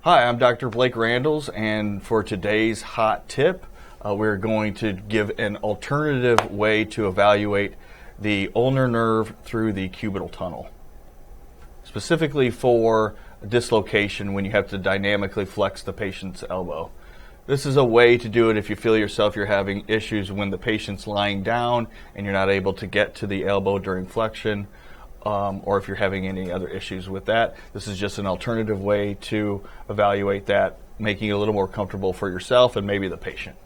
Hi, I'm Dr. Blake Randles, and for today's hot tip, we're going to give an alternative way to evaluate the ulnar nerve through the cubital tunnel, specifically for dislocation when you have to dynamically flex the patient's elbow. This is a way to do it if you feel yourself you're having issues when the patient's lying down and you're not able to get to the elbow during flexion, or if you're having any other issues with that. This is just an alternative way to evaluate that, making it a little more comfortable for yourself and maybe the patient.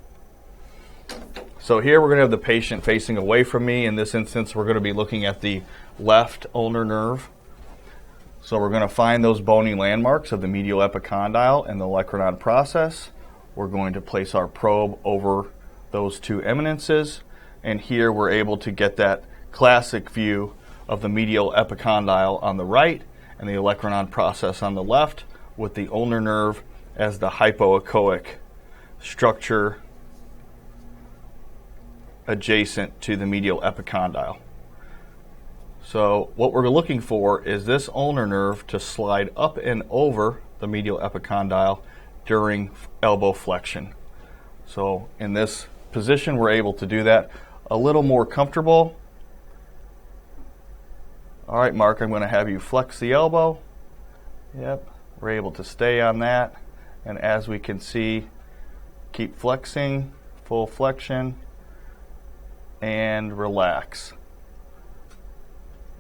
So here we're going to have the patient facing away from me. In this instance, we're going to be looking at the left ulnar nerve. So we're going to find those bony landmarks of the medial epicondyle and the olecranon process. We're going to place our probe over those two eminences, and here we're able to get that classic view of the medial epicondyle on the right and the olecranon process on the left, with the ulnar nerve as the hypoechoic structure adjacent to the medial epicondyle. So what we're looking for is this ulnar nerve to slide up and over the medial epicondyle during elbow flexion. So in this position, we're able to do that a little more comfortable. All right, Mark, I'm going to have you flex the elbow. Yep, we're able to stay on that. And as we can see, keep flexing, full flexion, and relax.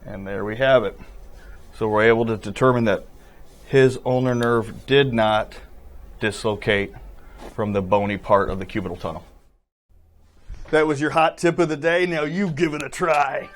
And there we have it. So we're able to determine that his ulnar nerve did not dislocate from the bony part of the cubital tunnel. That was your hot tip of the day. Now you give it a try.